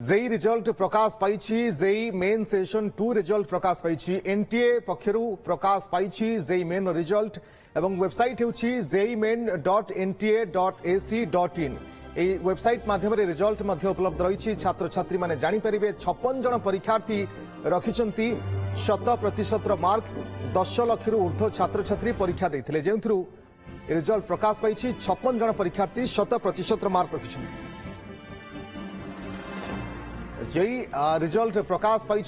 JEE result प्रकाश पाई JEE main session 2 result प्रकाश पाई NTA पक्षरु प्रकाश पाई JEE main result एवं website होची jeimain.nta.ac.in এই website মাধ্যমে result মধ্যে উপলব্ধ রয়েছে ছাত্র ছাত্রী মানে জানি পারিবে 56 জন পরীক্ষার্থী রখিছন্তি 100% মার্ক 10 লক্ষরু ঊর্ধ্ব ছাত্র ছাত্রী পরীক্ষা দেইथिले যেউথরু রিজল্ট প্রকাশ পাইছি 56 জন পরীক্ষার্থী 100% মার্ক রখিছন্তি जेई रिजल्ट प्रकाश पाई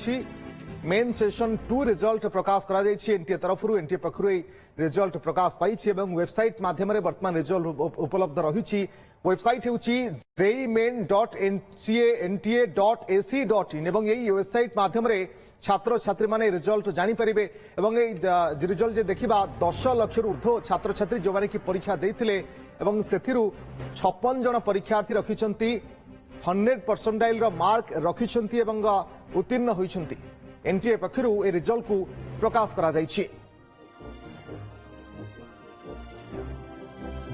मेन सेशन 2 रिजल्ट प्रकाश करा जायछि एनटीए तरफ एनटीए पक्षरु रिजल्ट प्रकाश पाई वेबसाइट माध्यम वर्तमान रिजल्ट उपलब्ध रही वेबसाइट होची jeimain.nta.ac.in एवं यही वेबसाइट माध्यम छात्र छात्री माने रिजल्ट जानी परिबे एवं रिजल्ट जे देखिबा 10 लाख ऊर्ध्व छात्र छात्री जो माने की परीक्षा देथिले एवं सेथिरु 56 जन परीक्षार्थी रखिछंती 100% मार्क रखिछंती एवं उत्तीर्ण होइछंती एनटीए पक्षरु ए रिजल्ट को प्रकाश करा जायछि।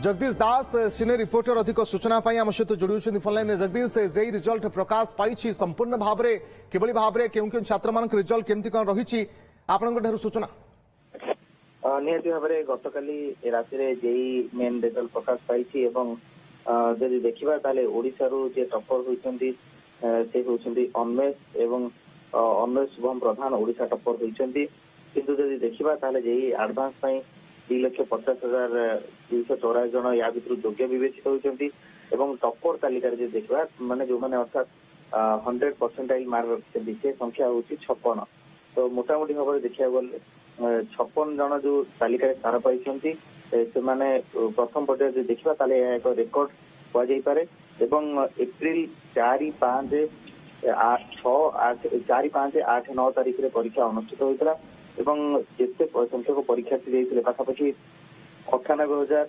जगदीश दास सीनियर रिपोर्टर अधिक सूचना पाई आम सहित जोड़ी फोनलाइन जगदीश जेई रिजल्ट प्रकाश पाई संपूर्ण भाव में किभली भाव में केउ केउ छात्र मान रिजल्ट केमती कोन रही आपनक ढेर सूचना निहाती भाव में गतकाली राति जेई मेन रिजल्ट प्रकाश पाई जदि देखा ताले ओडिशारू जे टॉपर होइछंती से होइछंती अन्मेष एवं अन्मेष शुभम प्रधान ओडिशा टॉपर होइछंती किंतु जदि देखा ताले जेई एडवांस पई 2,50,284 जन या भितर योग्य विवेचित होइछंती एवं टॉपर तालिका रे जे देखबा माने जो माने अर्थात 100% मार्क रखिछंती से संख्या होची 56 तो मोटामोटी भाव में देखा गले 56 जन जो तालिका रे स्थान पाइछंती से माने प्रथम पर्याय जे देखबा ताले एक रेकॉर्ड हुआ जाई पारे एवं एप्रिल 4-5-8-9 तारीख रे परीक्षा अनुष्ठित होइतला एवं जेते संख्यक परीक्षार्थी देइथिले पाखापाखि 98,000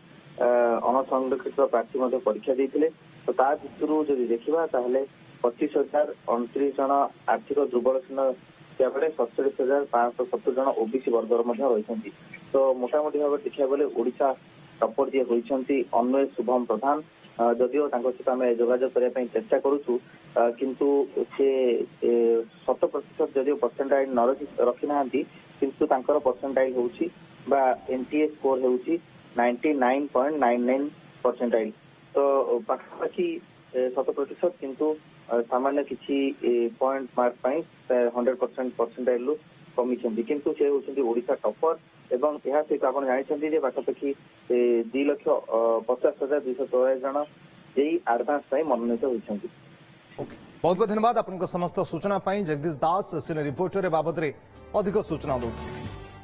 अनसंरक्षित प्रार्थी मध्ये परीक्षा देइथिले तो ता भितरु जदि देखिबा ताहले 25,029 जन आर्थिक दुर्बल श्रेणी त्याबले 47,570 जन ओबीसी वर्गर मध्ये रहिसंती तो मोटामोटी भाव देखा गले ओडिशा टॉपर जे होइछंती अन्मेष शुभम प्रधान जदिओ तांको सहित आम जोगाजोग करने चेष्टा करूछु किंतु से 100% जदिओ परसेंटाइल न रखी ना किंतु तांकर परसेंटाइल होउछि बा एनटीए स्कोर होउछि 99.99 परसेंटाइल तो पाखापाखि 100% किंतु सामान्य किछि पॉइंट मार्क पाई 100% परसेंटाइल कमी किंतु से होउछंती ओडिशा टॉपर एवं यह सहित आप जानी पाखापाखि 2,50,284 जन जेई एडवांस मनोनीत होइछंती। बहुत बहुत धन्यवाद आपन समस्त सूचना जगदीश दास सीनियर रिपोर्टर बाबद अधिक सूचना दौर।